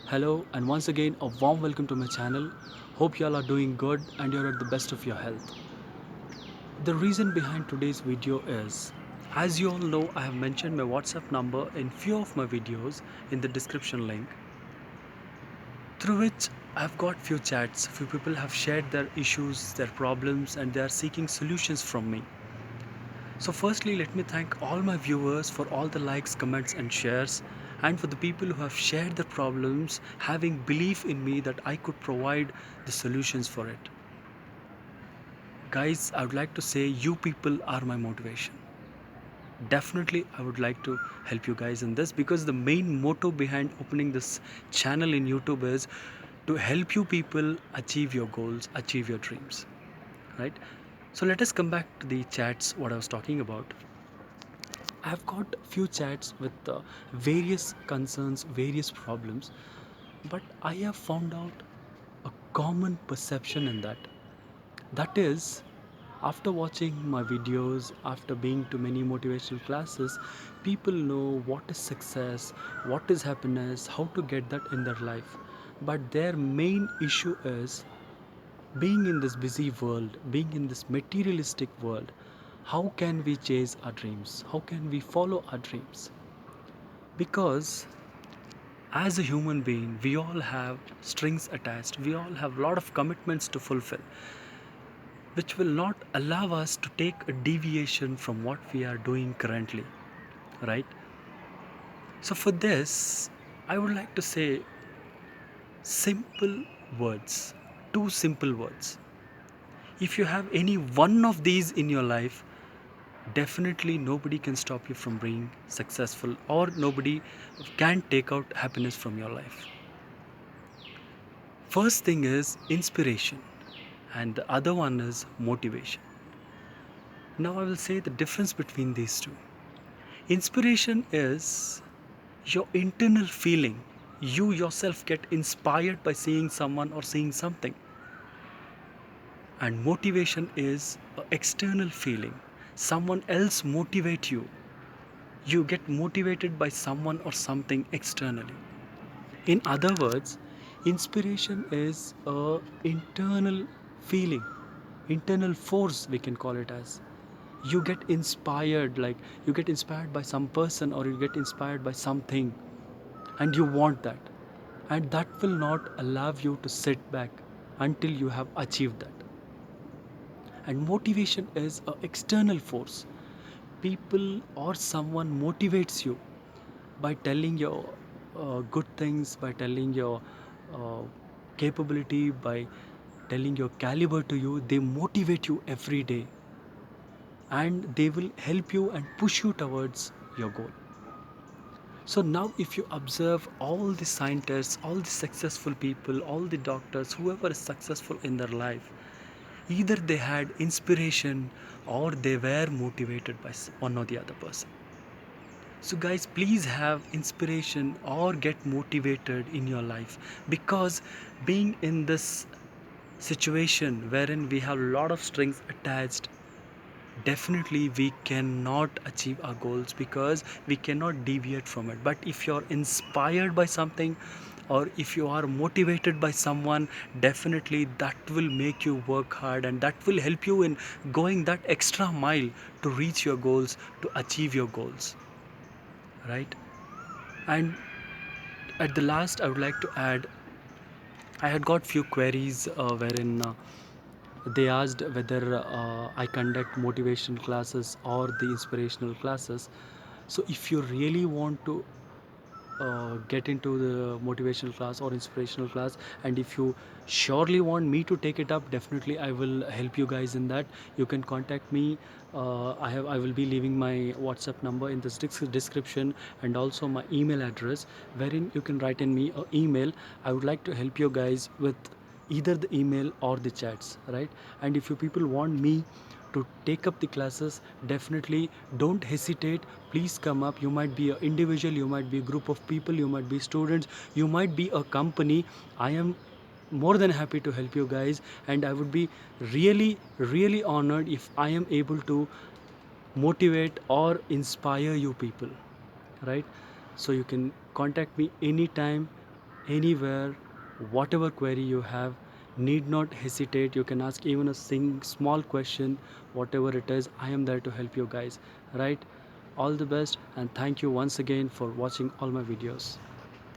Hello, and once again, a warm welcome to my channel. Hope you all are doing good and you're at the best of your health. The reason behind today's video is, as you all know, I have mentioned my WhatsApp number in few of my videos in the description link, through which I've got few chats. Few people have shared their issues, their problems, and they are seeking solutions from me. So firstly, let me thank all my viewers for all the likes, comments and shares, and for the people who have shared their problems, having belief in me that I could provide the solutions for it. Guys, I would like to say you people are my motivation. Definitely, I would like to help you guys in this because the main motto behind opening this channel in YouTube is to help you people achieve your goals, achieve your dreams, right? So let us come back to the chats, what I was talking about. I've got few chats with various concerns, various problems, but I have found out a common perception in that. That is, after watching my videos, after being to many motivational classes, people know what is success, what is happiness, how to get that in their life. But their main issue is being in this busy world, being in this materialistic world, how can we chase our dreams? How can we follow our dreams? Because as a human being, we all have strings attached, we all have a lot of commitments to fulfill, which will not allow us to take a deviation from what we are doing currently, right? So, for this, I would like to say simple words, two simple words. If you have any one of these in your life, definitely nobody can stop you from being successful, or nobody can take out happiness from your life. First thing is inspiration, and the other one is motivation. Now, I will say the difference between these two. Inspiration is your internal feeling. You yourself get inspired by seeing someone or seeing something. And motivation is an external feeling. Someone else motivate you. You get motivated by someone or something externally. In other words, inspiration is a internal feeling, internal force we can call it as. You get inspired, like you get inspired by some person or you get inspired by something, and you want that, and that will not allow you to sit back until you have achieved that. And motivation is an external force. People or someone motivates you by telling your good things, by telling your uh, capability, by telling your caliber to you. They motivate you every day, and they will help you and push you towards your goal. So now if you observe all the scientists, all the successful people, all the doctors, whoever is successful in their life, either they had inspiration or they were motivated by one or the other person. So guys, please have inspiration or get motivated in your life, because being in this situation wherein we have a lot of strings attached, definitely we cannot achieve our goals because we cannot deviate from it. But if you're inspired by something, or if you are motivated by someone, definitely that will make you work hard, and that will help you in going that extra mile to reach your goals, to achieve your goals, right? And at the last, I would like to add, I had got few queries wherein they asked whether I conduct motivational classes or the inspirational classes. So if you really want to get into the motivational class or inspirational class, and if you surely want me to take it up, definitely I will help you guys in that. You can contact me. I will be leaving my WhatsApp number in the description, and also my email address, wherein you can write in me an email. I would like to help you guys with either the email or the chats, right? And if you people want me to take up the classes, definitely don't hesitate. Please come up. You might be an individual, you might be a group of people, you might be students, you might be a company. I am more than happy to help you guys, and I would be really honored if I am able to motivate or inspire you people, right? So you can contact me anytime. anywhere, whatever query you have. Need not hesitate, you can ask even a small question, whatever it is. I am there to help you guys, right? All the best, and thank you once again for watching all my videos.